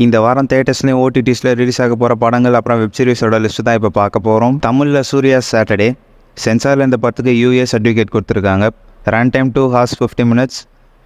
இந்த வாரம் தேட்டர்ஸ்லேயும் ஓடிடிஸில் ரிலீஸ் ஆக போகிற படங்கள் அப்புறம் வெப் சீரிஸோட லிஸ்ட்டு தான் இப்போ பார்க்க போகிறோம். தமிழில் சூர்யா சாட்டர்டே. சென்சாரில் இந்த படத்துக்கு யூஏ சர்டிஃபிகேட் கொடுத்துருக்காங்க. Run time 2 hours 50 minutes.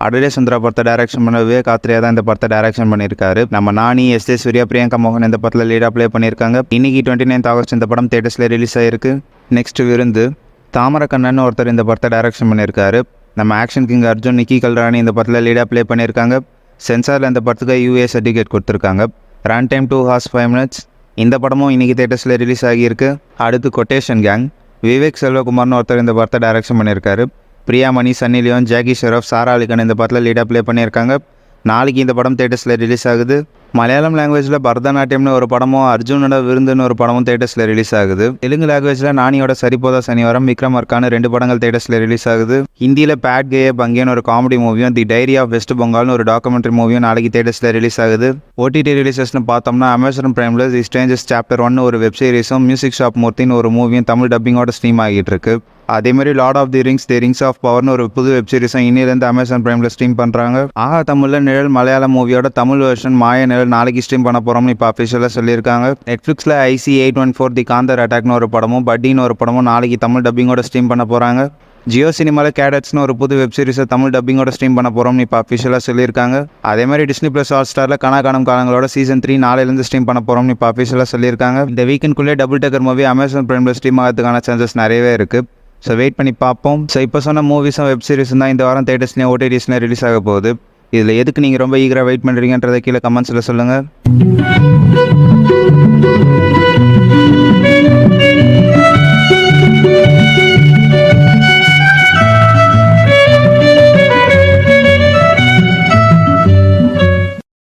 Adade Sundara படத்தை டைரக்ஷன் பண்ண விவேக் ஆத்ரேயா தான் இந்த படத்தை டைரக்ஷன் பண்ணியிருக்காரு. நம்ம நானி, எஸ் ஜே சூர்யா, பிரியங்கா மோகன் இந்த படத்தில் லீடாக ப்ளே பண்ணியிருக்காங்க. இன்னைக்கு 29th August இந்த படம் தேட்டர்ஸில் ரிலீஸ் ஆகிருக்கு. நெக்ஸ்ட் விருந்து. தாமரக்கண்ணன் ஒருத்தர் இந்த படத்தை டைரக்ஷன் பண்ணியிருக்காரு. நம்ம ஆக்ஷன் கிங் அர்ஜுன், நிக்கி கல்ராணி இந்த படத்தில் லீடாக ப்ளே பண்ணியிருக்காங்க. சென்சாரில் இந்த படத்துக்கு யூஏ சர்டிஃபிகேட் கொடுத்துருக்காங்க. Run time 2 hours 5 minutes. இந்த படமும் இன்றைக்கி தேட்டர்ஸில் ரிலீஸ் ஆகியிருக்கு. அடுத்து கொட்டேஷன் கேங். விவேக் செல்வகுமார்னு ஒருத்தர் இந்த படத்தை டைரக்ஷன் பண்ணியிருக்காரு. பிரியா மணி, சன்னி லியோன், ஜாக்கி ஷெராஃப், சாரா அலிகான் இந்த படத்தில் லீடாக ப்ளே பண்ணியிருக்காங்க. நாளைக்கு இந்த படம் தேட்டர்ஸில் ரிலீஸ் ஆகுது. மலையாளம் லாங்குவேஜில் பரதநாட்டியம்னு ஒரு படமும் அர்ஜுனோட விருந்துன்னு ஒரு படமும் தேட்டர்ஸில் ரிலீஸ் ஆகுது. தெலுங்கு லாங்குவேஜில் நானியோட சரிபோதா சனிவாரம், விக்ரம் அர்க்கான 2 படங்கள் தேட்டர்ஸில் ரிலீஸ் ஆகுது. ஹிந்தியில் பேட் கேயே பங்கேன்னு ஒரு காமெடி மூவியும், தி டைரி ஆஃப் வெஸ்ட் பெங்கால்னு ஒரு டாக்குமெண்ட்ரி மூவியும் நாளைக்கு தேட்டர்ஸில் ரிலீஸ் ஆகுது. ஓடிடி ரிலீசஸ்னு பார்த்தோம்னா அமேசான் பிரைமில் தி ஸ்ட்ரேஞ்சர்ஸ் சாப்டர் 1 ஒரு வெப் சீரிஸும், மியூசிக் ஷாப் மூர்த்தின்னு ஒரு மூவியும் தமிழ் டப்பிங்கோட ஸ்ட்ரீம் ஆகிட்டு இருக்கு. அதேமாதிரி lord of the rings of பவர்னு ஒரு புது வெப் சீரிஸும் இன்னிலேருந்து அமேசான் பிரைமில் ஸ்ட்ரீம் பண்ணுறாங்க. ஆஹா தமிழில் நிழல் மலையாளம் மூவியோட தமிழ் வெர்ஷன் மாய நிழல் நாளைக்கு ஸ்ட்ரீம் பண்ண போகிறோம்னு இப்போ அஃபிஷியலாக சொல்லியிருக்காங்க. நெட்ஃப்ளிக்ஸில் IC 814 தி காந்தர் அட்டாக்னு ஒரு படமும், பட்டின்னு ஒரு படமும் நாளைக்கு தமிழ் டப்பிங்கோட ஸ்ட்ரீம் பண்ண போகிறாங்க. ஜியோ சினிமாவில் கேடட்ஸ்னு ஒரு புது வெப் சீரிஸை தமிழ் டப்பிங்கோட ஸ்ட்ரீம் பண்ண போகிறோம்னு இப்போ அஃபிஷியலாக சொல்லியிருக்காங்க. அதேமாதிரி டிஸ்னி ப்ளஸ் ஹாட்ஸ்டாரில் காணும் காலங்களோட சீசன் 3 நாளையிலேருந்து ஸ்ட்ரீம் பண்ண போகிறோம்னு இப்போ அஃபிஷியலாக சொல்லியிருக்காங்க. இந்த வீக்கெண்ட்குள்ளே டபுள் டக்கர் மூவி அமேசான் பிரைமில் ஸ்ட்ரீம் ஆகிறதுக்கான சான்சஸ் நிறையவே இருக்குது. ஸோ வெயிட் பண்ணி பார்ப்போம். ஸோ இப்போ சொன்ன மூவிஸும் வெப் சீரிஸும் தான் இந்த வாரம் தேட்டர்ஸ்லேயும் ஓடிடிஸ்லேயும் ரிலீஸ் ஆக போகுது. இதில் எதுக்கு நீங்கள் ரொம்ப ஈகராக வெயிட் பண்ணுறீங்கன்றதை கீழே கமெண்ட்ஸில் சொல்லுங்கள்.